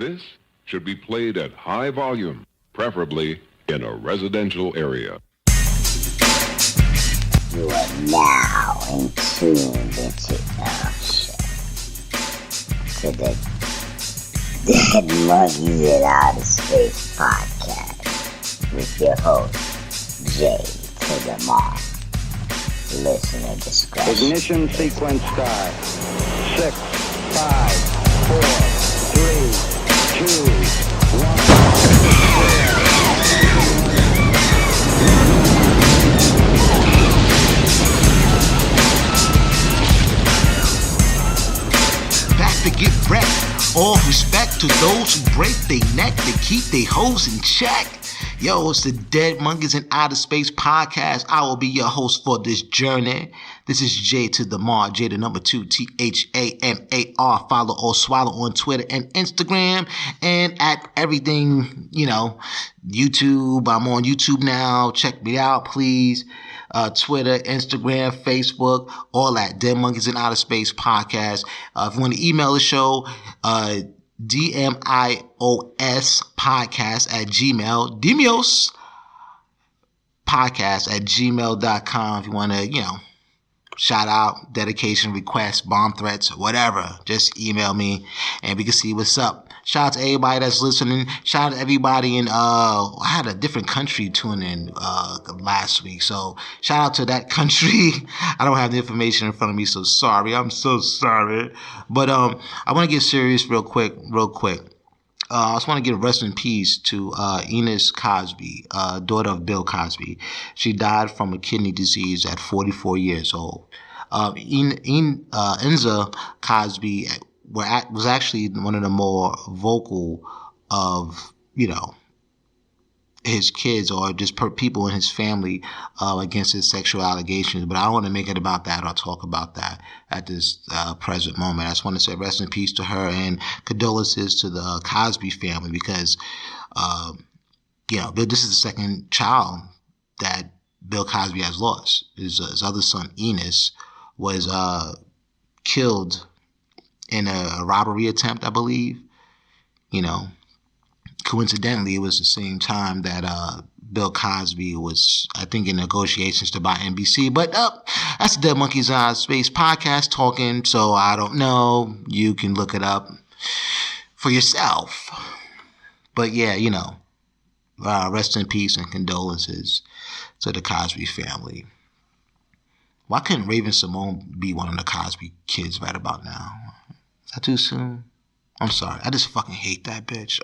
This should be played at high volume, preferably in a residential area. You are now in tune into to the Dead Monkeys in Outer Space podcast with your host, Jay to the Mark. Listener discretion. Ignition sequence start. 6, 5, 4, 3, 2, 1. Back to get wrecked. All respect to those who break their neck to keep their hoes in check. Yo, it's the Dead Monkeys in Outer Space podcast. I will be your host for this journey. This is J to the Mar, J the number 2, THAMAR. Follow or swallow on Twitter and Instagram and at everything, YouTube. I'm on YouTube now. Check me out, please. Twitter, Instagram, Facebook, all that. Dead Monkeys in Outer Space podcast. If you want to email the show, DMIOS podcast at Gmail, Demios podcast at gmail.com. If you want to, shout out, dedication, requests, bomb threats, whatever, just email me and we can see what's up. Shout out to everybody that's listening. Shout out to everybody in, I had a different country tune in last week. So shout out to that country. I don't have the information in front of me, so sorry. I'm so sorry. But I want to get serious real quick. I just want to give rest in peace to Enos Cosby, daughter of Bill Cosby. She died from a kidney disease at 44 years old. Enza Cosby was actually one of the more vocal of, his kids or just people in his family against his sexual allegations. But I don't want to make it about that or talk about that at this present moment. I just want to say rest in peace to her and condolences to the Cosby family because, this is the second child that Bill Cosby has lost. His other son, Enos, was killed in a robbery attempt, I believe. Coincidentally, it was the same time that Bill Cosby was, I think, in negotiations to buy NBC. But that's the Dead Monkeys Outer Space podcast talking, so I don't know. You can look it up for yourself. But yeah, rest in peace and condolences to the Cosby family. Why couldn't Raven Simone be one of the Cosby kids right about now? Is that too soon? I'm sorry. I just fucking hate that bitch.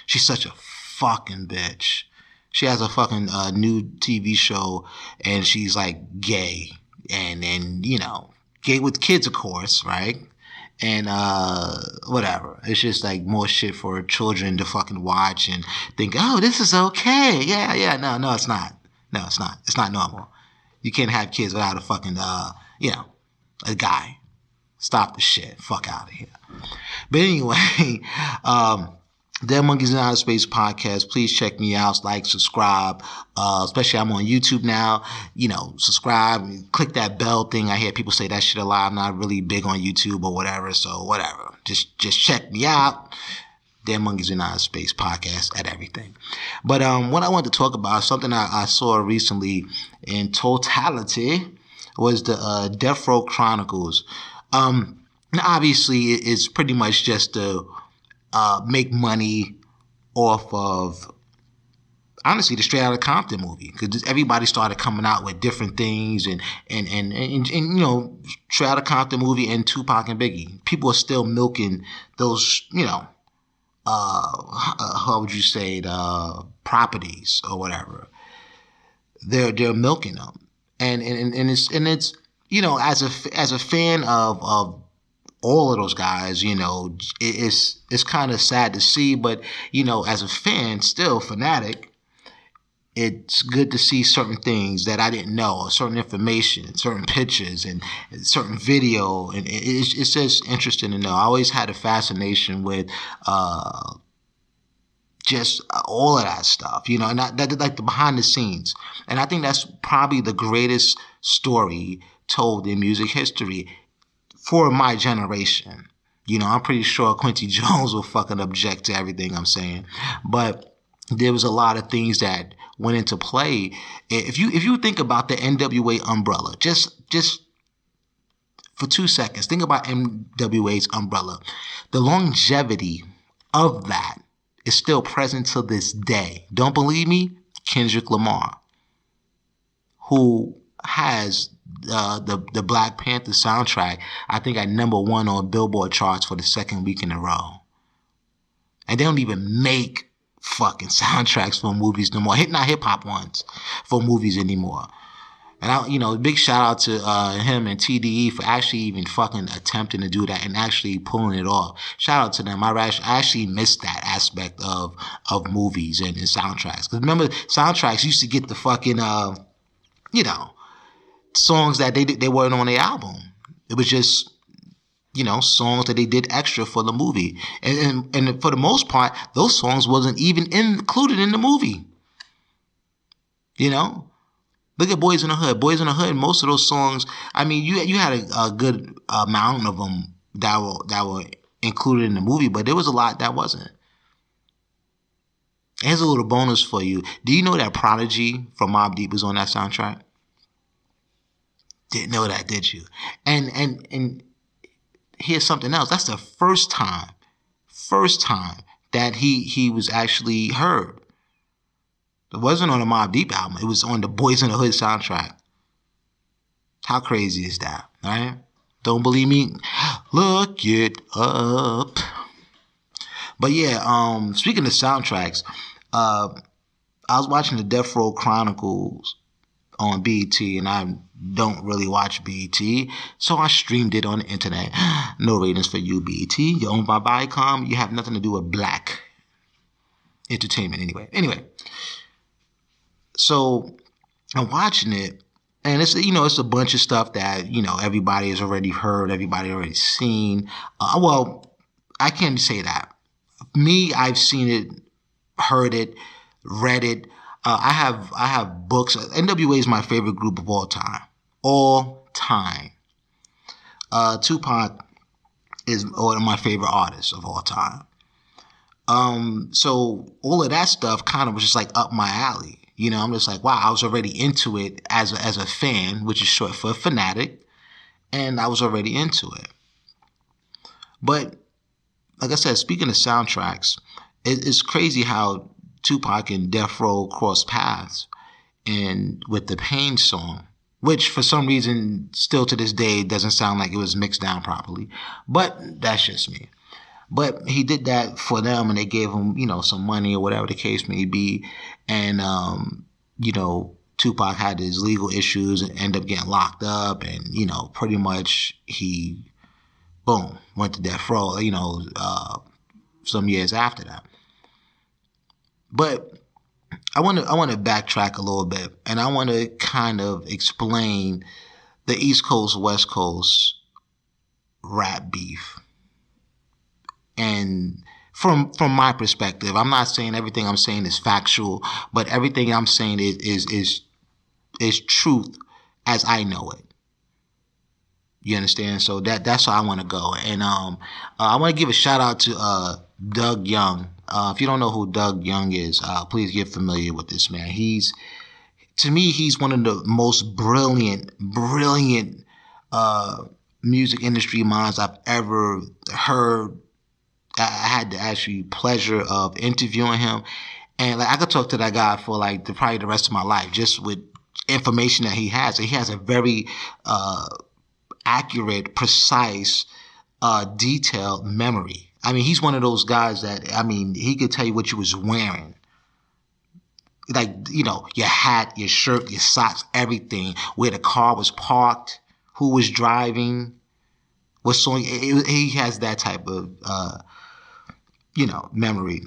She's such a fucking bitch. She has a fucking new TV show and she's like gay. And gay with kids, of course, right? And whatever. It's just like more shit for children to fucking watch and think, oh, this is okay. Yeah. No, it's not. No, it's not. It's not normal. You can't have kids without a fucking, a guy. Stop the shit. Fuck out of here. But anyway, Dead Monkeys in Outer Space podcast. Please check me out. Like, subscribe. Especially I'm on YouTube now. Subscribe. Click that bell thing. I hear people say that shit a lot. I'm not really big on YouTube or whatever. So whatever. Just check me out. Dead Monkeys in Outer Space podcast at everything. But what I want to talk about, something I saw recently in totality, was the Death Row Chronicles. Obviously, it's pretty much just to make money off of, honestly, the Straight Outta Compton movie. Because everybody started coming out with different things and Straight Outta Compton movie and Tupac and Biggie. People are still milking those, how would you say, the properties or whatever. They're milking them. And it's as a fan of all of those guys, it's kind of sad to see, but as a fan, still fanatic, it's good to see certain things that I didn't know, certain information, certain pictures, and certain video, and it's just interesting to know. I always had a fascination with just all of that stuff, and that like the behind the scenes, and I think that's probably the greatest story told in music history for my generation. You know, I'm pretty sure Quincy Jones will fucking object to everything I'm saying. But there was a lot of things that went into play. If you think about the NWA umbrella, just for 2 seconds, think about NWA's umbrella. The longevity of that is still present to this day. Don't believe me? Kendrick Lamar, who has the Black Panther soundtrack, I think at #1 on Billboard charts for the second week in a row. And they don't even make fucking soundtracks for movies no more. Not hip-hop ones for movies anymore. And big shout out to him and TDE for actually even fucking attempting to do that and actually pulling it off. Shout out to them. I actually missed that aspect of movies and soundtracks. Because remember, soundtracks used to get the fucking songs that they weren't on the album. It was just songs that they did extra for the movie, and for the most part, those songs wasn't even included in the movie. Look at Boys in the Hood. Boys in the Hood, most of those songs, I mean, you had a good amount of them that were included in the movie, but there was a lot that wasn't. Here's a little bonus for you. Do you know that Prodigy from Mobb Deep was on that soundtrack? Didn't know that, did you? And here's something else. That's the first time that he was actually heard. It wasn't on the Mobb Deep album. It was on the Boys in the Hood soundtrack. How crazy is that, right? Don't believe me? Look it up. But yeah, speaking of soundtracks, I was watching the Death Row Chronicles on BET, and I don't really watch BET, so I streamed it on the internet. No ratings for you, BET. You're owned by Viacom. You have nothing to do with black entertainment anyway. So I'm watching it, and it's a bunch of stuff that everybody has already heard, everybody already seen. Well, I can't say that. Me, I've seen it, heard it, read it. I have books. NWA is my favorite group of all time. All time. Tupac is one of my favorite artists of all time. So all of that stuff kind of was just like up my alley. I'm just like, wow, I was already into it as a fan, which is short for fanatic, and I was already into it. But like I said, speaking of soundtracks, it's crazy how Tupac and Death Row crossed paths, and with the Pain song, which for some reason still to this day doesn't sound like it was mixed down properly, but that's just me. But he did that for them, and they gave him, some money or whatever the case may be. And, Tupac had his legal issues and ended up getting locked up. And, pretty much he, boom, went to death row, some years after that. But I want to backtrack a little bit, and I want to kind of explain the East Coast, West Coast rap beef. And from my perspective, I'm not saying everything I'm saying is factual, but everything I'm saying is truth as I know it. You understand? So that's how I want to go. And I want to give a shout out to Doug Young. If you don't know who Doug Young is, please get familiar with this man. To me, he's one of the most brilliant music industry minds I've ever heard. I had the actually pleasure of interviewing him, and I could talk to that guy for probably the rest of my life, just with information that he has. And he has a very accurate, precise, detailed memory. I mean, he's one of those guys that, he could tell you what you was wearing. Your hat, your shirt, your socks, everything, where the car was parked, who was driving, what song. He has that type of memory.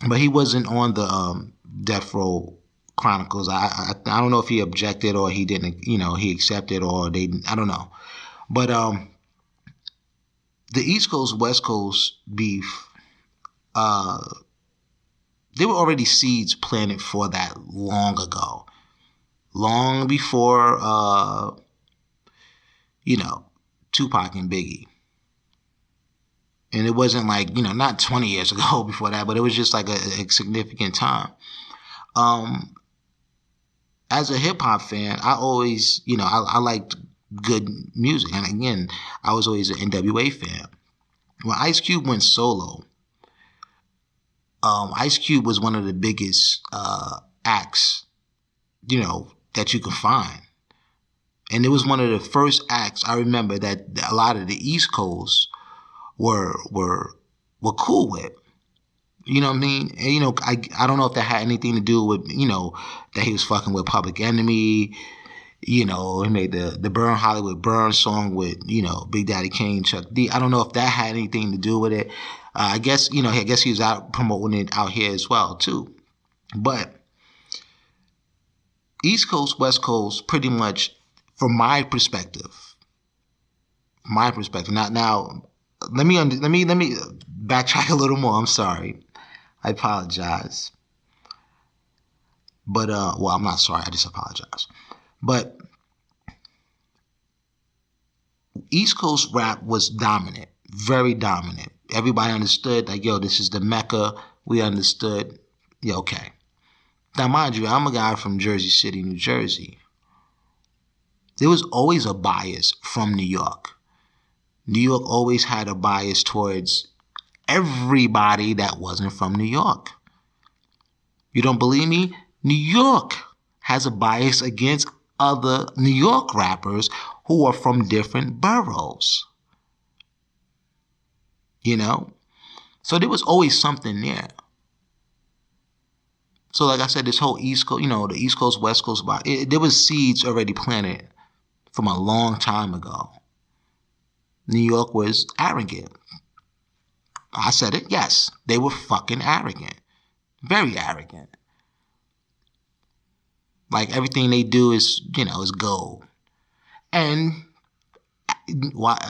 But he wasn't on the Death Row Chronicles. I don't know if he objected or he didn't, he accepted or they, I don't know. But the East Coast, West Coast beef, there were already seeds planted for that long ago. Long before, Tupac and Biggie. And it wasn't like, not 20 years ago before that, but it was just like a significant time. As a hip hop fan, I always, I liked good music. And again, I was always an NWA fan. When Ice Cube went solo, Ice Cube was one of the biggest acts, that you could find. And it was one of the first acts I remember that a lot of the East Coast were cool with. You know what I mean? And, I don't know if that had anything to do with, that he was fucking with Public Enemy. He made the Burn Hollywood Burn song with, Big Daddy Kane, Chuck D. I don't know if that had anything to do with it. I guess he was out promoting it out here as well, too. But East Coast, West Coast, pretty much, from my perspective. Now, let me backtrack a little more. I'm sorry. I apologize. But I'm not sorry. I just apologize. But East Coast rap was dominant, very dominant. Everybody understood, like, yo, this is the Mecca. We understood. Yeah, okay. Now, mind you, I'm a guy from Jersey City, New Jersey. There was always a bias from New York. New York always had a bias towards everybody that wasn't from New York. You don't believe me? New York has a bias against other New York rappers who are from different boroughs. So there was always something there. So like I said, this whole East Coast, the East Coast, West Coast, there was seeds already planted from a long time ago. New York was arrogant. I said it, yes. They were fucking arrogant. Very arrogant. Like everything they do is, is gold. And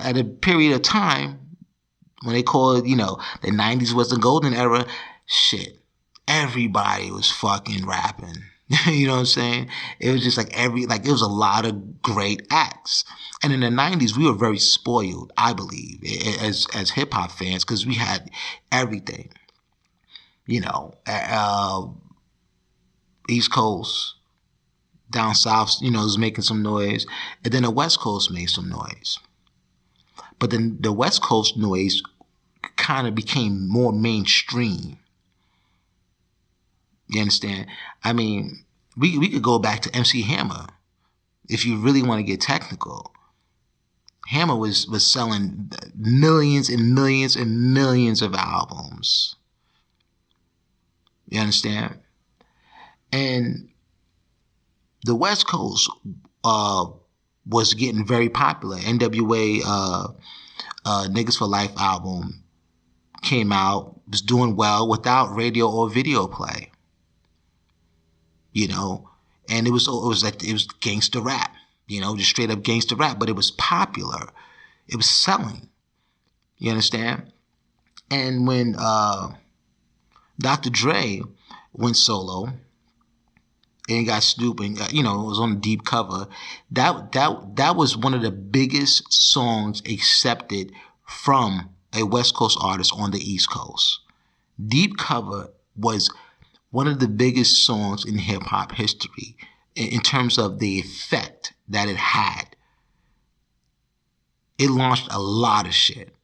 at a period of time, when they called, the 90s was the golden era, shit, everybody was fucking rapping. You know what I'm saying? It was just like it was a lot of great acts. And in the 90s, we were very spoiled, I believe, as hip hop fans, because we had everything. East Coast, down south, was making some noise. And then the West Coast made some noise. But then the West Coast noise kind of became more mainstream. You understand? I mean, we could go back to MC Hammer if you really want to get technical. Hammer was selling millions and millions and millions of albums. You understand? And the West Coast was getting very popular. NWA Niggas for Life album came out, was doing well without radio or video play. And it was gangster rap, just straight up gangster rap, but it was popular. It was selling. You understand? And when Dr. Dre went solo and got Snoop and it was on the deep cover, that was one of the biggest songs accepted from a West Coast artist on the East Coast. Deep Cover was one of the biggest songs in hip-hop history in terms of the effect that it had. It launched a lot of shit.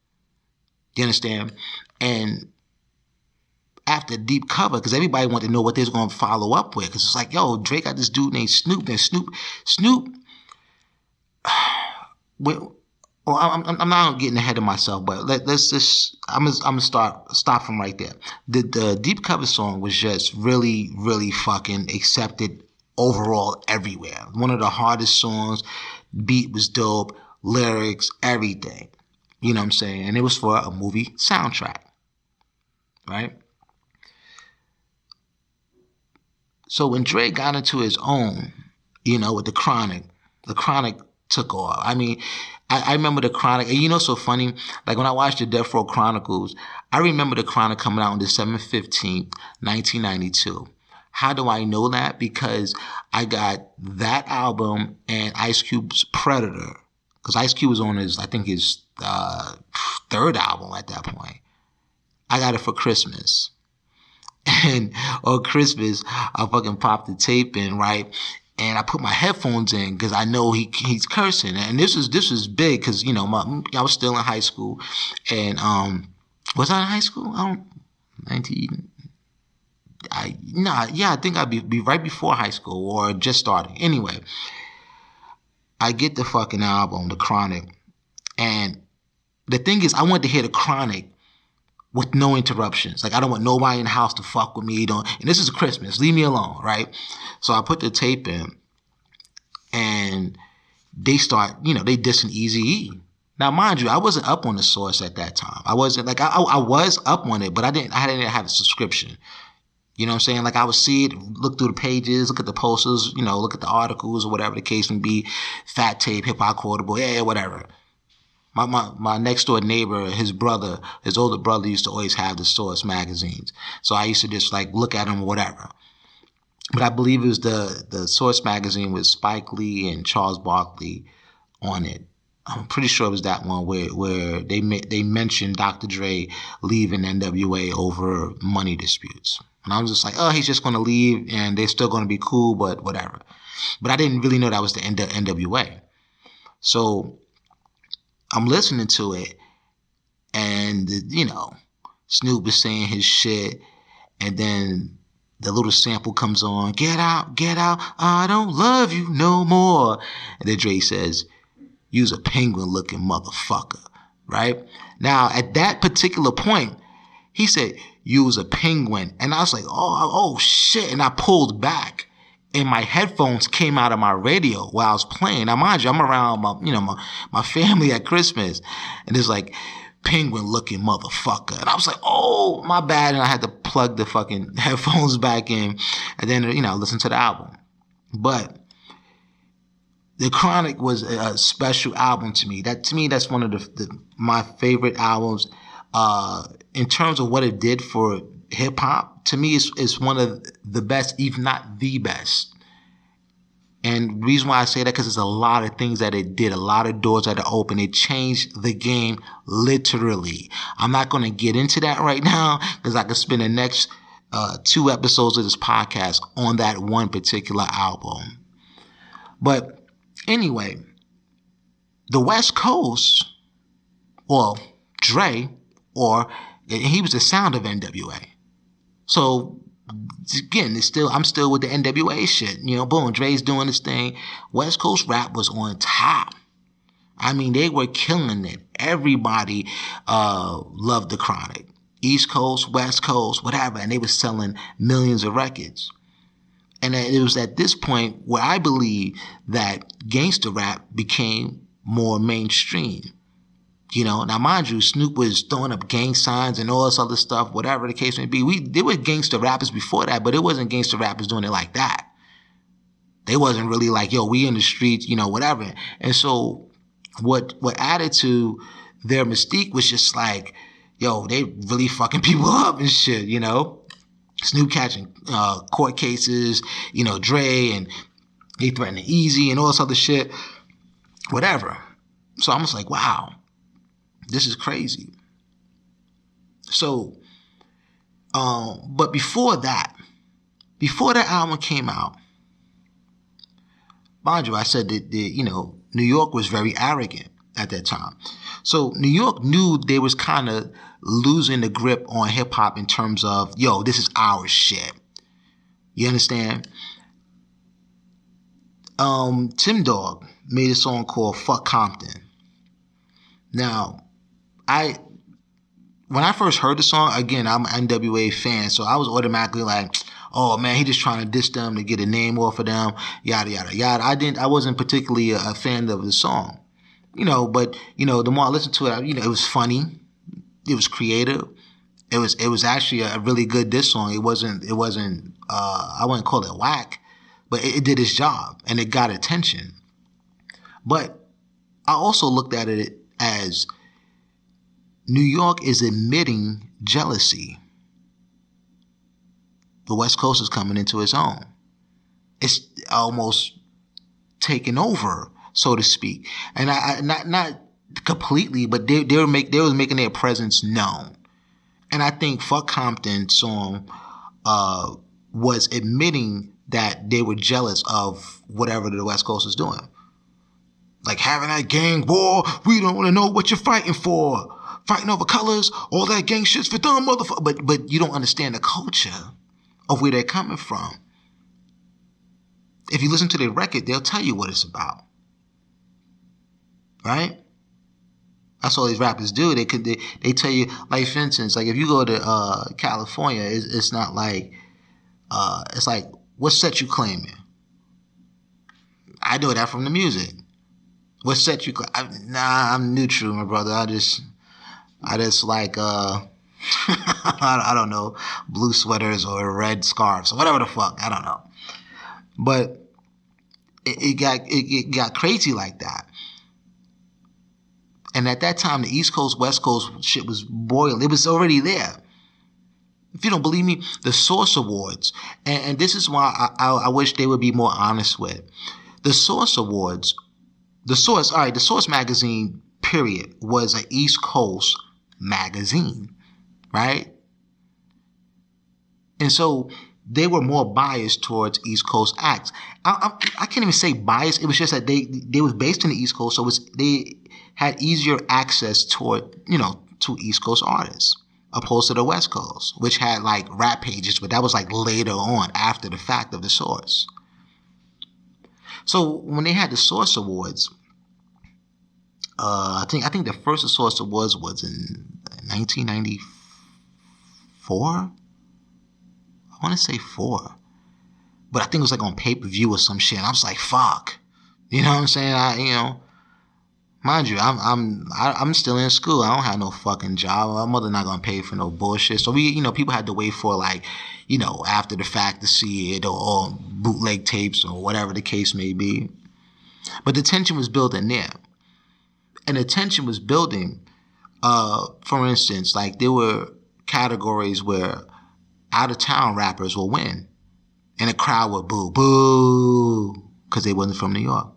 You understand? And after Deep Cover, because everybody wanted to know what they was going to follow up with, because it's like, yo, Drake got this dude named Snoop. And Snoop, well, I'm not getting ahead of myself, but let's just, I'm gonna stop from right there. The Deep Cover song was just really, really fucking accepted overall everywhere. One of the hardest songs. Beat was dope, lyrics, everything. You know what I'm saying? And it was for a movie soundtrack, right? So when Dre got into his own, with the Chronic took off. I mean, I remember the Chronic, and so funny, like when I watched the Death Row Chronicles, I remember the Chronic coming out on December 15th, 1992. How do I know that? Because I got that album and Ice Cube's Predator because Ice Cube was on his third album at that point. I got it for Christmas. And on Christmas, I fucking popped the tape in, right? And I put my headphones in because I know he's cursing. And this was big because, you know, I was still in high school. And was I in high school? I think I'd be right before high school or just starting. Anyway, I get the fucking album, The Chronic. And the thing is, I wanted to hear The Chronic with no interruptions. Like, I don't want nobody in the house to fuck with me. And this is Christmas. Leave me alone, right? So I put the tape in, and they start, you know, they dissing Eazy-E. Now, mind you, I wasn't up on the Source at that time. I wasn't, like, I was up on it, but I didn't have a subscription. You know what I'm saying? Like, I would see it, look through the pages, look at the posters, you know, look at the articles or whatever the case may be. Fat Tape, Hip Hop Quotable, yeah, whatever. My next door neighbor, his older brother used to always have the Source magazines. So I used to just like look at them or whatever. But I believe it was the Source magazine with Spike Lee and Charles Barkley on it. I'm pretty sure it was that one where they mentioned Dr. Dre leaving NWA over money disputes. And I was just like, oh, he's just going to leave and they're still going to be cool, but whatever. But I didn't really know that was the NWA. So I'm listening to it, and, you know, Snoop is saying his shit, and then the little sample comes on, get out, I don't love you no more. And then Dre says, you's a penguin-looking motherfucker, right? Now, at that particular point, he said, you was a penguin. And I was like, oh shit. And I pulled back. And my headphones came out of my radio while I was playing. Now, mind you, I'm around my family at Christmas. And it's like, penguin-looking motherfucker. And I was like, oh, my bad. And I had to plug the fucking headphones back in. And then, you know, listen to the album. But The Chronic was a special album to me. That's one of my favorite albums. In terms of what it did for hip-hop, to me, it's one of the best, if not the best. And the reason why I say that, because there's a lot of things that it did, a lot of doors that it opened. It changed the game, literally. I'm not going to get into that right now, because I could spend the next 2 episodes of this podcast on that one particular album. But anyway, the West Coast, well, Dre, he was the sound of NWA. So again, I'm still with the NWA shit. You know, boom, Dre's doing his thing. West Coast rap was on top. I mean, they were killing it. Everybody loved The Chronic. East Coast, West Coast, whatever. And they were selling millions of records. And it was at this point where I believe that gangster rap became more mainstream. You know, now mind you, Snoop was throwing up gang signs and all this other stuff, whatever the case may be. There were gangster rappers before that, but it wasn't gangster rappers doing it like that. They wasn't really like, yo, we in the streets, you know, whatever. And so what added to their mystique was just like, yo, they really fucking people up and shit, you know. Snoop catching court cases, you know, Dre, and they threatening Easy and all this other shit, whatever. So I'm just like, wow. This is crazy. So, but before that album came out, mind you, I said that you know, New York was very arrogant at that time. So New York knew they was kind of losing the grip on hip hop in terms of, yo, this is our shit. You understand? Tim Dog made a song called Fuck Compton. Now, when I first heard the song, again, I'm an NWA fan, so I was automatically like, oh man, he just trying to diss them to get a name off of them, yada yada yada. I wasn't particularly a fan of the song, you know, but you know, the more I listened to it, you know, it was funny, it was creative, it was actually a really good diss song. It wasn't I wouldn't call it whack, but it did its job and it got attention. But I also looked at it as New York is admitting jealousy. The West Coast is coming into its own. It's almost taken over. so to speak. And I not completely, but they was making their presence known. And I think Fuck Compton song was admitting that they were jealous of whatever the West Coast is doing. Like having that gang war, we don't want to know what you're fighting for. Fighting over colors, all that gang shit's for dumb motherfucker. But you don't understand the culture of where they're coming from. If you listen to their record, they'll tell you what it's about. Right? That's all these rappers do. They tell you, like for instance, like if you go to California, it's not like it's like, what set you claiming? I know that from the music. What set you claim? I'm neutral, my brother. I just like I don't know, blue sweaters or red scarves or whatever the fuck. I don't know. But it got crazy like that. And at that time, the East Coast, West Coast shit was boiling. It was already there. If you don't believe me, the Source Awards, and this is why I wish they would be more honest with. The Source Awards, the Source Magazine, period, was an East Coast magazine, right? And so they were more biased towards East Coast acts. I can't even say biased. It was just that they was based in the East Coast, so they had easier access to East Coast artists, opposed to the West Coast, which had like rap pages, but that was like later on, after the fact of the Source. So when they had the Source Awards, I think the first Source Awards was in 1994. I want to say 4, but I think it was like on pay-per-view or some shit. And I was like, fuck, you know what I'm saying? Mind you, I'm still in school. I don't have no fucking job. My mother not gonna pay for no bullshit. So people had to wait for like, after the fact to see it, or bootleg tapes or whatever the case may be. But the tension was building there. And the tension was building, for instance, like there were categories where out-of-town rappers will win. And the crowd would boo, boo, because they wasn't from New York.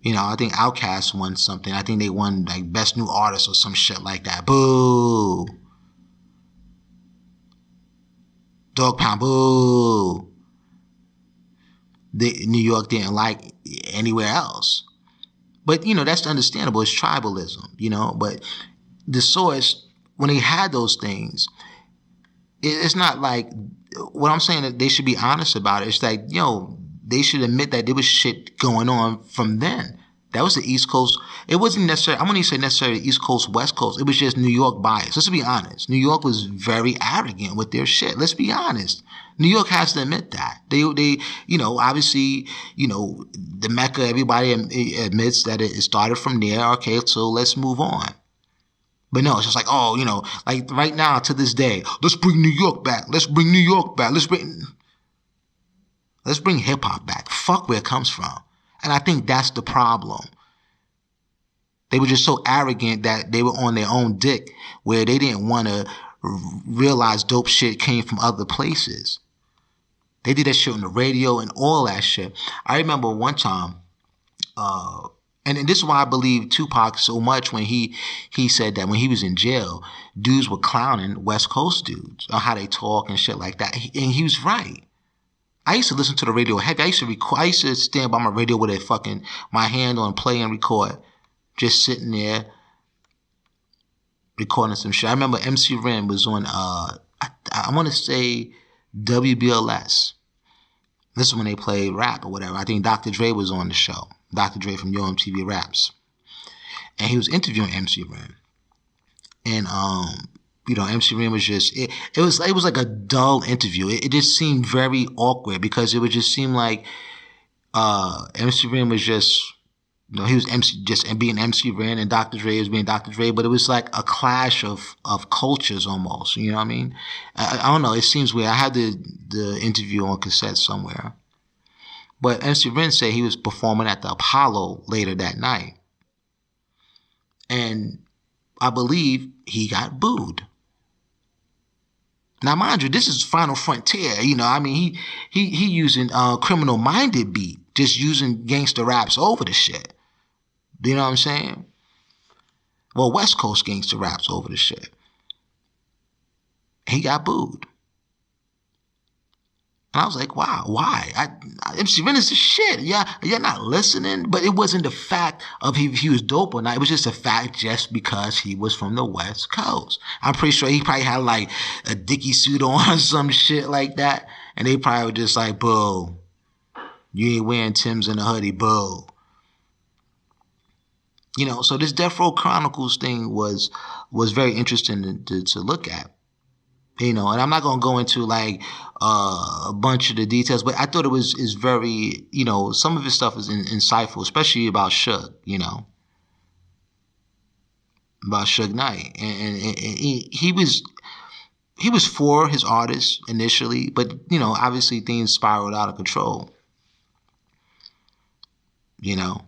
I think Outkast won something. I think they won like Best New Artist or some shit like that. Boo. Dog Pound, boo. New York didn't like anywhere else. But, that's understandable. It's tribalism, But the Source, when they had those things, it's not like, what I'm saying, that they should be honest about it. It's like, they should admit that there was shit going on from then. That was the East Coast. It wasn't necessarily, I wouldn't even say necessarily East Coast, West Coast. It was just New York bias. Let's be honest. New York was very arrogant with their shit. Let's be honest. New York has to admit that. They obviously, the Mecca, everybody admits that it started from there. Okay, so let's move on. But no, it's just like, like right now to this day, let's bring New York back. Let's bring New York back. Let's bring hip hop back. Fuck where it comes from. And I think that's the problem. They were just so arrogant that they were on their own dick, where they didn't want to realize dope shit came from other places. They did that shit on the radio and all that shit. I remember one time, and this is why I believe Tupac so much when he said that when he was in jail, dudes were clowning West Coast dudes on how they talk and shit like that. And he was right. I used to listen to the radio heavy. I used to stand by my radio with my hand on play and record, just sitting there recording some shit. I remember MC Ren was on, I want to say WBLS. This is when they played rap or whatever. I think Dr. Dre was on the show. Dr. Dre from Yo MTV Raps. And he was interviewing MC Ren. And, MC Ren was just, it was like a dull interview. It just seemed very awkward because it would just seem like MC Ren was just, he was just being MC Ren and Dr. Dre was being Dr. Dre, but it was like a clash of cultures almost, you know what I mean? I don't know, it seems weird. I had the interview on cassette somewhere. But MC Ren said he was performing at the Apollo later that night. And I believe he got booed. Now, mind you, this is Final Frontier. He using Criminal Minded beat just using gangster raps over the shit. You know what I'm saying? Well, West Coast gangster raps over the shit. He got booed. And I was like, wow, why? MC Ren is the shit. Yeah, you're not listening. But it wasn't the fact of if he was dope or not. It was just a fact just because he was from the West Coast. I'm pretty sure he probably had like a Dickie suit on or some shit like that. And they probably were just like, boo. You ain't wearing Timbs and a hoodie, boo. You know, so this Death Row Chronicles thing was very interesting to look at. You know, and I'm not going to go into like a bunch of the details, but I thought it is very, you know, some of his stuff is insightful, especially about Suge, you know, about Suge Knight. And he was for his artists initially, but, you know, obviously things spiraled out of control, you know.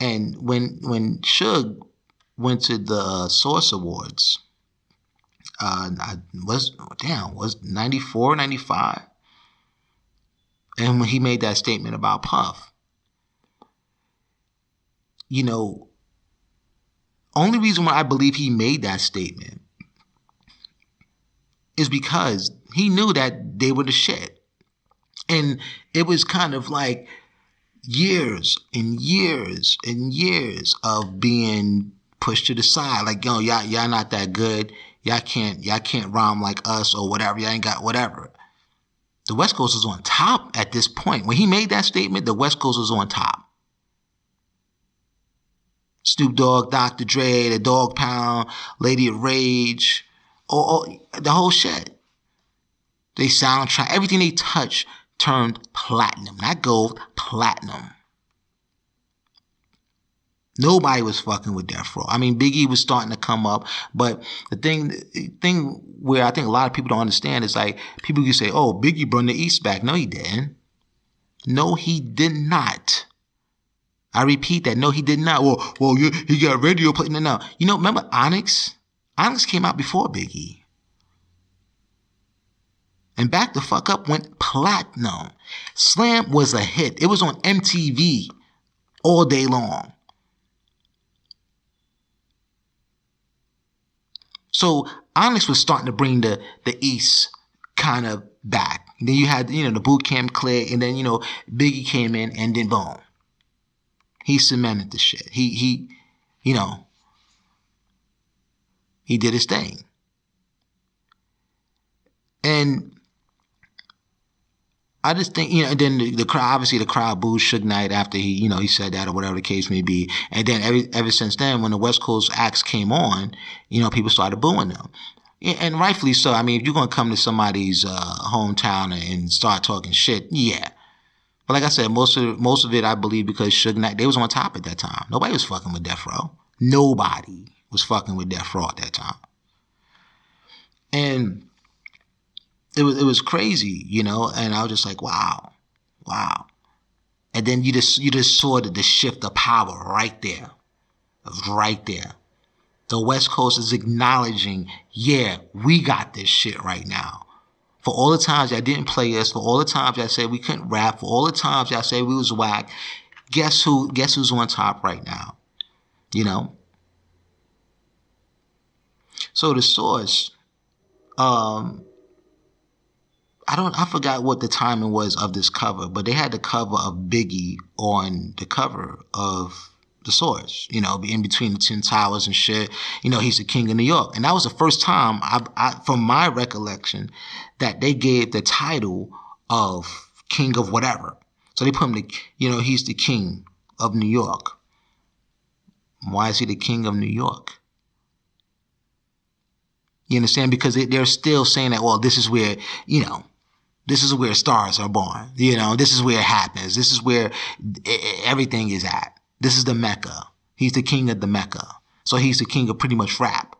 And when Suge went to the Source Awards, was 94, 95? And when he made that statement about Puff, you know, only reason why I believe he made that statement is because he knew that they were the shit. And it was kind of like years and years and years of being pushed to the side. Like, yo, y'all not that good. Y'all can't rhyme like us or whatever. Y'all ain't got whatever. The West Coast is on top at this point. When he made that statement, the West Coast was on top. Snoop Dogg, Dr. Dre, the Dog Pound, Lady of Rage, the whole shit. They soundtrack, everything they touched turned platinum. Not gold, platinum. Nobody was fucking with Death Row. I mean, Biggie was starting to come up, but the thing where I think a lot of people don't understand is like, people can say, oh, Biggie brought the East back. No, he didn't. No, he did not. I repeat that. No, he did not. Well, he got radio play. No. You know, remember Onyx? Onyx came out before Biggie. And Back the Fuck Up went platinum. Slam was a hit. It was on MTV all day long. So Onyx was starting to bring the East kind of back. And then you had, you know, the Boot Camp Clique, and then, you know, Biggie came in, and then boom. He cemented the shit. He you know, he did his thing. And I just think, you know, and then the crowd, obviously the crowd booed Suge Knight after he, you know, he said that or whatever the case may be. And then ever since then, when the West Coast acts came on, you know, people started booing them. And rightfully so. I mean, if you're going to come to somebody's hometown and start talking shit, yeah. But like I said, most of it, I believe, because Suge Knight, they was on top at that time. Nobody was fucking with Death Row. Nobody was fucking with Death Row at that time. And it was crazy, you know, and I was just like, wow. And then you just saw the shift of power right there. Right there. The West Coast is acknowledging, yeah, we got this shit right now. For all the times y'all didn't play us, for all the times y'all said we couldn't rap, for all the times y'all said we was whack, guess who's on top right now? You know? So the Source, I forgot what the timing was of this cover, but they had the cover of Biggie on the cover of the Source, you know, in between the Twin Towers and shit. You know, he's the king of New York. And that was the first time, I from my recollection, that they gave the title of king of whatever. So they put him, you know, he's the king of New York. Why is he the king of New York? You understand? Because they're still saying that, well, this is where, you know, this is where stars are born. You know, this is where it happens. This is where everything is at. This is the Mecca. He's the king of the Mecca. So he's the king of pretty much rap.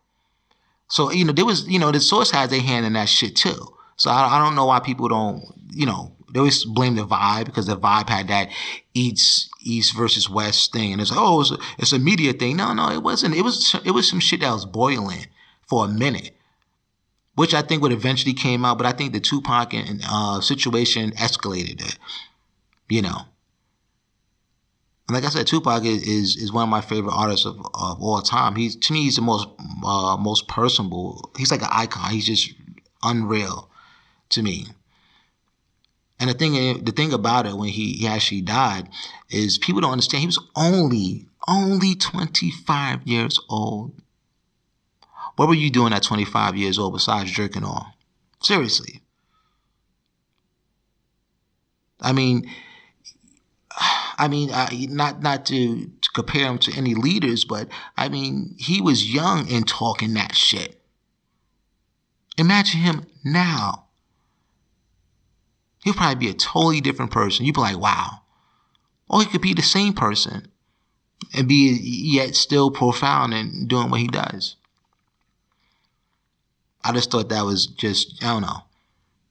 So, you know, there was, you know, the Source has their hand in that shit too. So I don't know why people don't, you know, they always blame the Vibe, because the Vibe had that East versus West thing. And it's like, oh, it's a media thing. No, it wasn't. It was some shit that was boiling for a minute, which I think would eventually came out. But I think the Tupac situation escalated it. And like I said, Tupac is one of my favorite artists of all time. To me, he's the most personable. He's like an icon. He's just unreal to me. And the thing about it, when he actually died, is people don't understand. He was only 25 years old. What were you doing at 25 years old besides jerking off? Seriously. I mean, not to compare him to any leaders, but I mean, he was young and talking that shit. Imagine him now. He'll probably be a totally different person. You'd be like, wow. Or he could be the same person and be yet still profound and doing what he does. I just thought that was just, I don't know.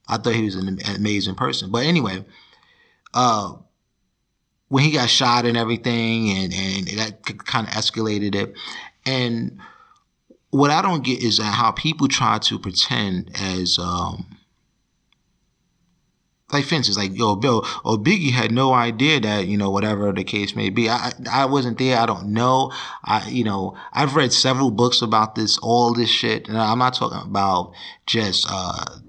I thought he was an amazing person. But anyway, when he got shot and everything, and that kind of escalated it. And what I don't get is how people try to pretend as, like for instance, like, yo, Bill, or Biggie had no idea that, whatever the case may be. I wasn't there. I don't know. I've read several books about all this shit. And I'm not talking about just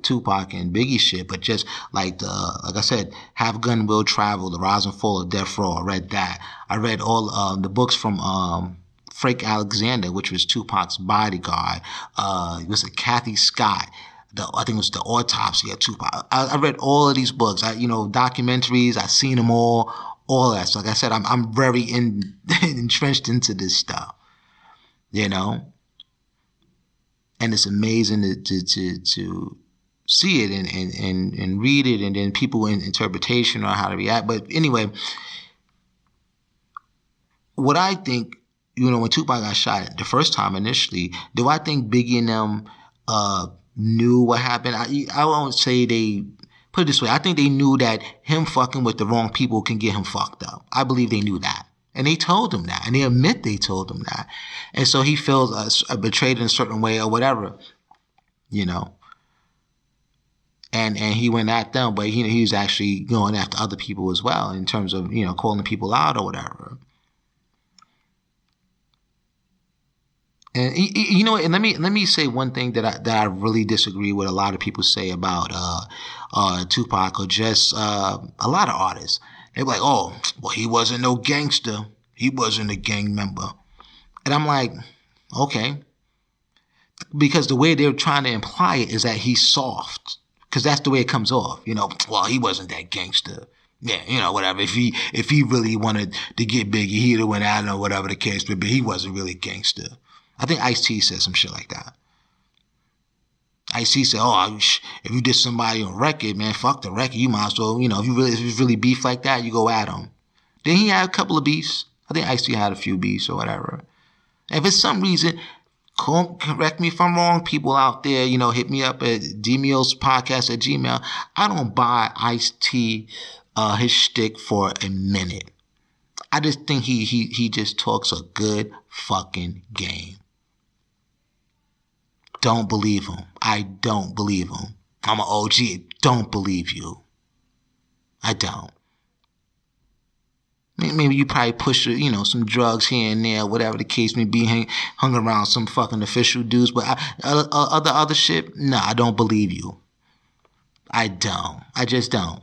Tupac and Biggie shit, but just like like I said, Have Gun Will Travel, The Rise and Fall of Death Row. I read that. I read all the books from Frank Alexander, which was Tupac's bodyguard. It was Kathy Scott. I think it was The Autopsy of Tupac. I read all of these books. Documentaries. I've seen them all that. So like I said, I'm very entrenched into this stuff, and it's amazing to see it and read it, and then people in interpretation on how to react. But anyway, what I think, when Tupac got shot the first time initially, do I think Biggie and them knew what happened? I won't say they, put it this way, I think they knew that him fucking with the wrong people can get him fucked up. I believe they knew that. And they told him that. And they admit they told him that. And so he feels betrayed in a certain way or whatever, And he went at them, but he was actually going after other people as well in terms of, calling people out or whatever. And and let me say one thing that I really disagree with a lot of people say about Tupac, or just a lot of artists. They're like, oh, well, he wasn't no gangster. He wasn't a gang member. And I'm like, okay. Because the way they're trying to imply it is that he's soft. Because that's the way it comes off. Well, he wasn't that gangster. Yeah, whatever. If he really wanted to get Biggie, he'd have went at him or whatever the case, but he wasn't really gangster. I think Ice-T said some shit like that. Ice-T said, oh, if you did somebody on record, man, fuck the record. You might as well, if you really beef like that, you go at him. Then he had a couple of beefs. I think Ice-T had a few beefs or whatever. And for some reason, correct me if I'm wrong, people out there, hit me up at dmealspodcast@gmail. I don't buy Ice-T his shtick for a minute. I just think he just talks a good fucking game. Don't believe him. I don't believe him. I'm an OG. Don't believe you. I don't. Maybe you probably push, some drugs here and there, whatever the case may be, hung around some fucking official dudes. But other shit, no, I don't believe you. I don't. I just don't.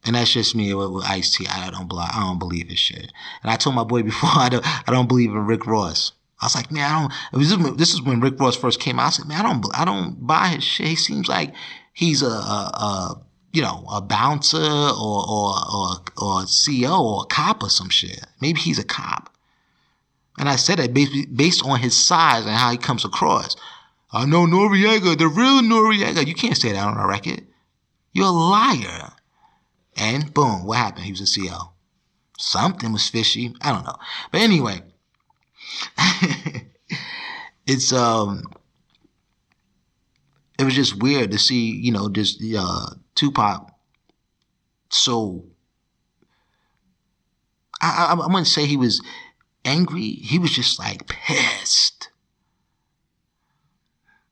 And that's just me with Ice-T. I don't believe his shit. And I told my boy before, I don't believe in Rick Ross. I was like, man, this is when Rick Ross first came out. I said, man, I don't buy his shit. He seems like he's a bouncer or a CEO or a cop or some shit. Maybe he's a cop. And I said that based on his size and how he comes across. I know Noriega, the real Noriega. You can't say that on a record. You're a liar. And boom, what happened? He was a CO. Something was fishy. I don't know. But anyway, it was just weird to see, just Tupac. So I wouldn't say he was angry. He was just like pissed.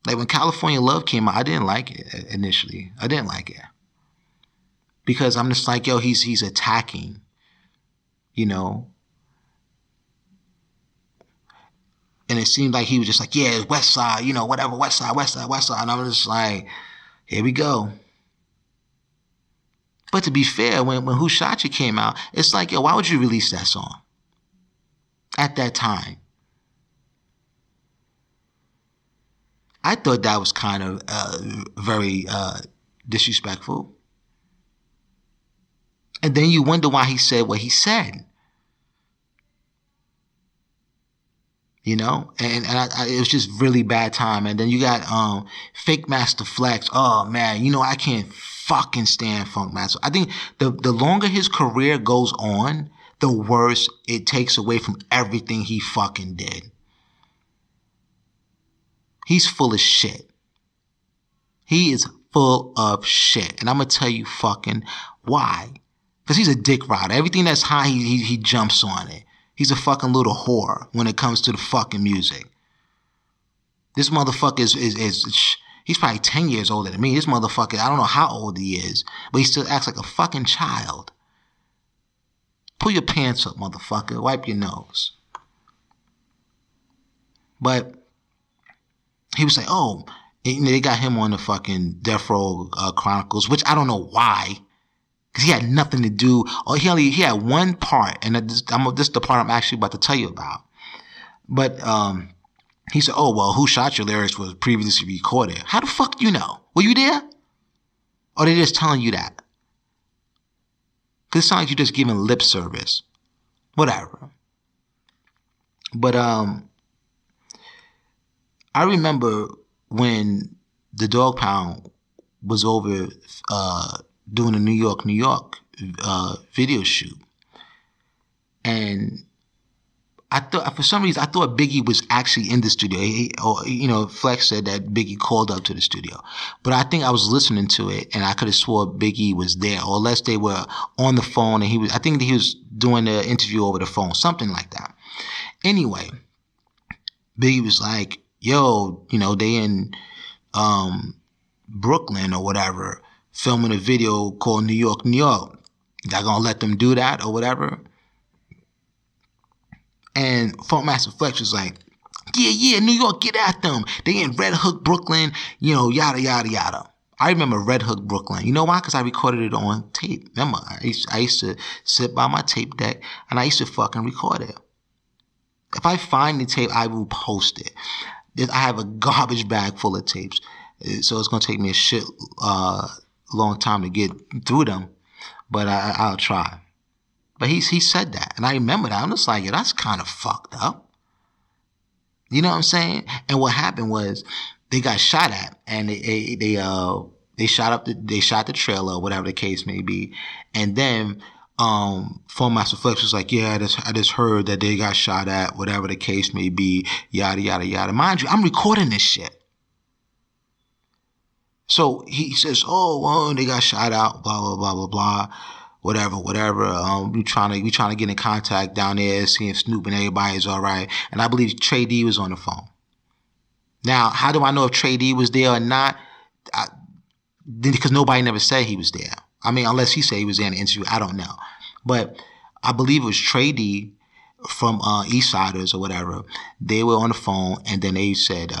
Like when California Love came out, I didn't like it initially. I didn't like it. Because I'm just like, yo, he's attacking, you know. And it seemed like he was just like, yeah, West Side, you know, whatever, West Side. And I was just like, here we go. But to be fair, when Who Shot You came out, it's like, yo, why would you release that song at that time? I thought that was kind of very disrespectful. And then you wonder why he said what he said. You know, and it was just really bad time. And then you got Fake Master Flex. Oh man, you know, I can't fucking stand Funk Master. I think the longer his career goes on, the worse it takes away from everything he fucking did. He's full of shit. He is full of shit. And I'm going to tell you fucking why. Because he's a dick rider. Everything that's high, he jumps on it. He's a fucking little whore when it comes to the fucking music. This motherfucker is he's probably 10 years older than me. This motherfucker, I don't know how old he is, but he still acts like a fucking child. Pull your pants up, motherfucker. Wipe your nose. But he was like, oh, they got him on the fucking Death Row Chronicles, which I don't know why. Because he had nothing to do. Or he had one part, and this is the part I'm actually about to tell you about. But he said, oh, well, Who Shot Your lyrics was previously recorded. How the fuck you know? Were you there? Or they just telling you that? Because it sounds like you're just giving lip service. Whatever. But I remember when the Dog Pound was over doing a New York video shoot. And I thought, for some reason, I thought Biggie was actually in the studio. Flex said that Biggie called up to the studio. But I think I was listening to it, and I could have swore Biggie was there, or unless they were on the phone, and I think he was doing the interview over the phone, something like that. Anyway, Biggie was like, yo, they in Brooklyn or whatever, filming a video called New York, New York. Y'all gonna let them do that or whatever? And Funk Master Flex was like, yeah, New York, get at them. They in Red Hook, Brooklyn, yada, yada, yada. I remember Red Hook, Brooklyn. You know why? Because I recorded it on tape. Remember, I used to sit by my tape deck, and I used to fucking record it. If I find the tape, I will post it. I have a garbage bag full of tapes, so it's going to take me a shit long time to get through them, but I'll try. But he said that, and I remember that. I'm just like, yeah, that's kind of fucked up. You know what I'm saying? And what happened was they got shot at, and they shot the trailer, or whatever the case may be, and then Funk Master Flex was like, yeah, I just heard that they got shot at, whatever the case may be, yada yada yada. Mind you, I'm recording this shit. So he says, oh, well, they got shot out, blah blah blah blah blah. Whatever. We trying to get in contact down there, seeing if Snoop and everybody is all right. And I believe Trey D was on the phone. Now, how do I know if Trey D was there or not? Because nobody never said he was there. I mean, unless he said he was there in the interview, I don't know. But I believe it was Trey D from East Siders or whatever. They were on the phone, and then they said,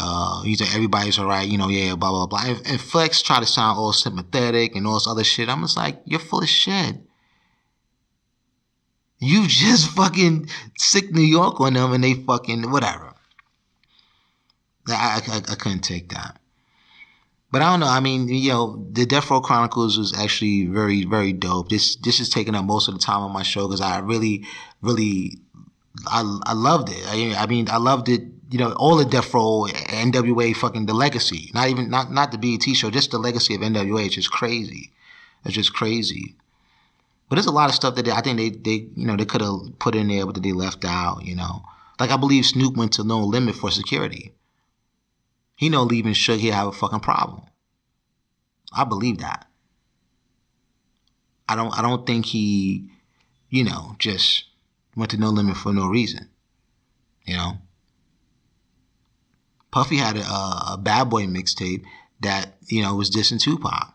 he said, everybody's all right, yeah, blah, blah, blah. And Flex tried to sound all sympathetic and all this other shit. I'm just like, you're full of shit. You just fucking sick New York on them, and they fucking whatever. I couldn't take that. But I don't know. I mean, the Death Row Chronicles was actually very, very dope. This is taking up most of the time on my show because I really, really, I loved it. I mean, I loved it. All the Death Row, NWA, fucking the legacy. Not the BET show, just the legacy of NWA. It's just crazy. It's just crazy. But there's a lot of stuff that I think they could have put in there, but they left out. Like I believe Snoop went to No Limit for security. He know leaving Suge he'll have a fucking problem. I believe that. I don't think he, just went to No Limit for no reason. Puffy had a Bad Boy mixtape that, was dissing Tupac.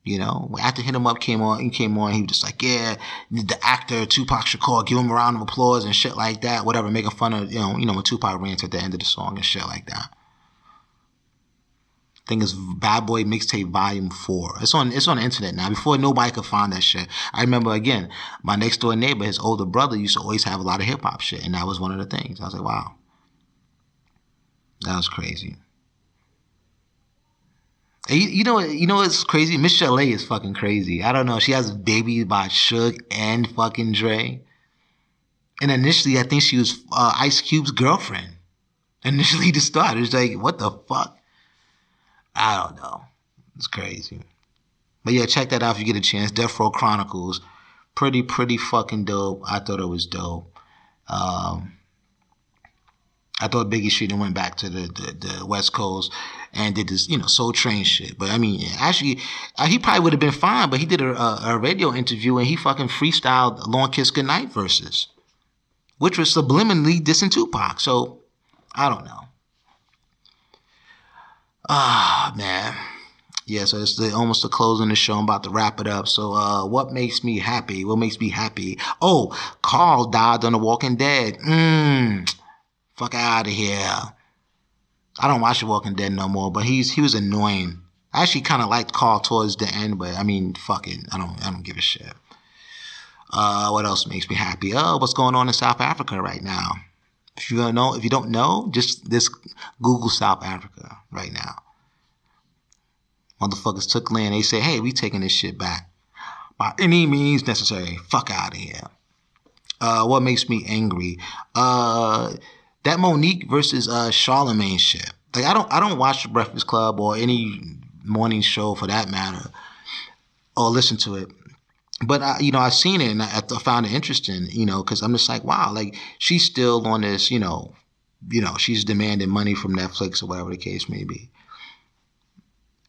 You know, after Hit 'Em Up came on, he was just like, yeah, the actor Tupac Shakur, give him a round of applause and shit like that, whatever, making fun of, you know, when Tupac rants at the end of the song and shit like that. I think it's Bad Boy Mixtape Volume 4. It's on the internet now. Before, nobody could find that shit. I remember, again, my next door neighbor, his older brother, used to always have a lot of hip hop shit, and that was one of the things. I was like, wow, that was crazy. And you know what's crazy? Miss Chalet is fucking crazy. I don't know. She has a baby by Suge and fucking Dre. And initially, I think she was Ice Cube's girlfriend. Initially to start. It's like, what the fuck? I don't know. It's crazy. But yeah, check that out if you get a chance. Death Row Chronicles. Pretty fucking dope. I thought it was dope. I thought Biggie Street and went back to the West Coast and did this, Soul Train shit. But I mean, actually, he probably would have been fine. But he did a radio interview and he fucking freestyled Long Kiss Goodnight verses, which was subliminally dissing Tupac. So I don't know. Man. Yeah, so it's almost the closing of the show. I'm about to wrap it up. So what makes me happy? What makes me happy? Oh, Carl died on The Walking Dead. Fuck out of here. I don't watch The Walking Dead no more, but he was annoying. I actually kind of liked Carl towards the end, but I mean, fuck it. I don't give a shit. What else makes me happy? What's going on in South Africa right now? If you don't know, just Google South Africa right now. Motherfuckers took land. They say, hey, we taking this shit back by any means necessary. Fuck out of here. What makes me angry? That Monique versus Charlemagne shit. Like I don't watch The Breakfast Club or any morning show for that matter, or listen to it. But I've seen it and I found it interesting, because I'm just like, wow, like she's still on this, she's demanding money from Netflix or whatever the case may be.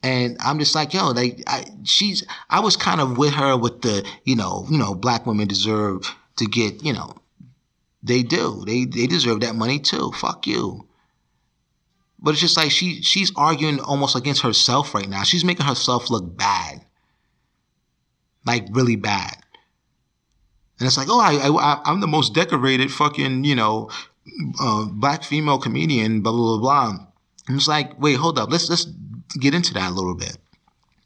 And I'm just like, yo, I was kind of with her with the, black women deserve to get, they do. They deserve that money too. Fuck you. But it's just like she's arguing almost against herself right now. She's making herself look bad. Like really bad. And it's like, oh, I'm the most decorated fucking, black female comedian, blah, blah, blah, blah. And it's like, wait, hold up. Let's get into that a little bit.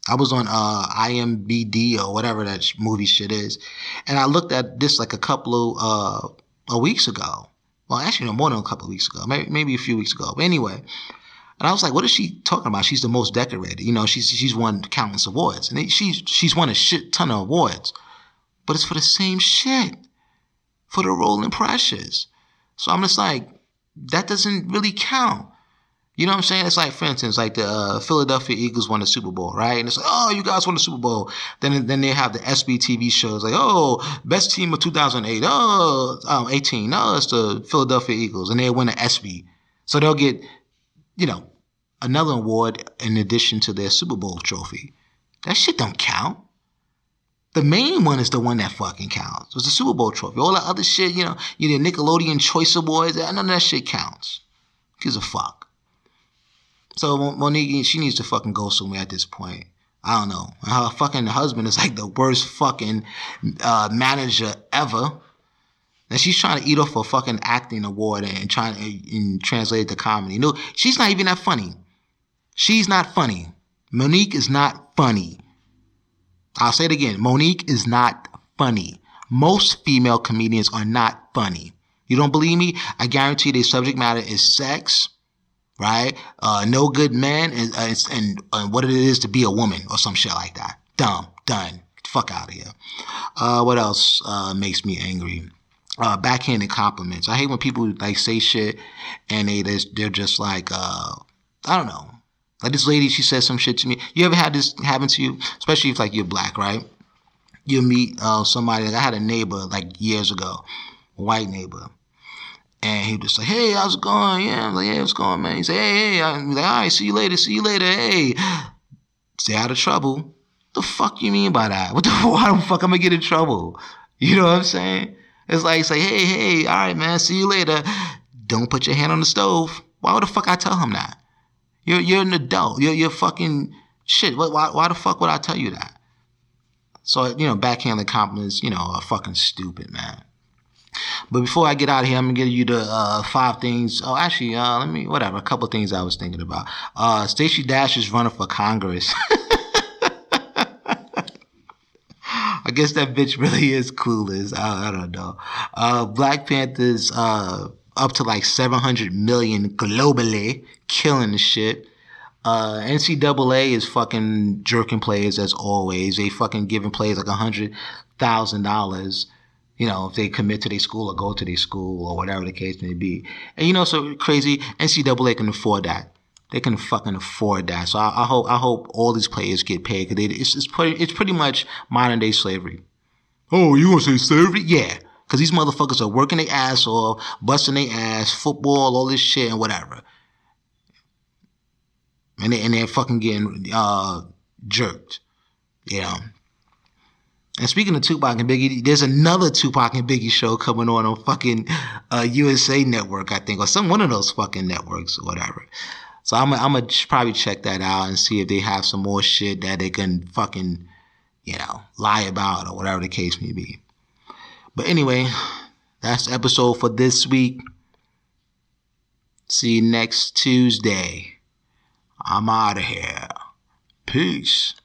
I was on IMBD or whatever that movie shit is. And I looked at this like a couple of weeks ago. Well, actually, no, more than a couple of weeks ago. Maybe a few weeks ago. But anyway. And I was like, what is she talking about? She's the most decorated. She's won countless awards. And she's won a shit ton of awards. But it's for the same shit. For the Rolling Pressures. So I'm just like, that doesn't really count. You know what I'm saying? It's like, for instance, like the Philadelphia Eagles won the Super Bowl, right? And it's like, oh, you guys won the Super Bowl. Then they have the SB TV shows like, oh, best team of 2008. Oh, 18. No, it's the Philadelphia Eagles. And they win the SB. So they'll get, another award in addition to their Super Bowl trophy. That shit don't count. The main one is the one that fucking counts. It's the Super Bowl trophy. All that other shit, the Nickelodeon Choice Awards, none of that shit counts. Gives a fuck. So Monique, she needs to fucking go somewhere at this point. I don't know. Her fucking husband is like the worst fucking manager ever. And she's trying to eat off a fucking acting award and trying to translate it to comedy. No, she's not even that funny. She's not funny. Monique is not funny. I'll say it again. Monique is not funny. Most female comedians are not funny. You don't believe me? I guarantee their subject matter is sex, right? No good man, and what it is to be a woman or some shit like that. Dumb. Done. Get the fuck out of here. What else makes me angry? Backhanded compliments. I hate when people like say shit and they're just like, I don't know. Like this lady, she said some shit to me. You ever had this happen to you? Especially if like you're black, right? You meet somebody. Like I had a neighbor like years ago, a white neighbor. And he was like, hey, how's it going? Yeah, I'm like, yeah, what's going, man? He said, hey. I'm like, all right, see you later, hey. Stay out of trouble. What the fuck you mean by that? Why the fuck am I get in trouble? You know what I'm saying? It's like, say, hey, all right, man, see you later. Don't put your hand on the stove. Why would the fuck I tell him that? You're an adult. You're fucking shit. Why the fuck would I tell you that? So, backhanded compliments, are fucking stupid, man. But before I get out of here, I'm going to give you the 5 things. Oh, actually, a couple of things I was thinking about. Stacey Dash is running for Congress. I guess that bitch really is clueless. I don't know. Black Panther's up to like 700 million globally, killing the shit. NCAA is fucking jerking players as always. They fucking giving players like $100,000, if they commit to their school or go to their school or whatever the case may be. And so crazy, NCAA can afford that. They can fucking afford that. So I hope all these players get paid, because it's pretty much modern day slavery. Oh, you gonna say slavery? Yeah. Because these motherfuckers are working their ass off, busting their ass, football, all this shit and whatever. And they're fucking getting jerked, And speaking of Tupac and Biggie, there's another Tupac and Biggie show coming on fucking USA Network, I think, or one of those fucking networks or whatever. So I'm gonna probably check that out and see if they have some more shit that they can fucking, lie about or whatever the case may be. But anyway, that's the episode for this week. See you next Tuesday. I'm out of here. Peace.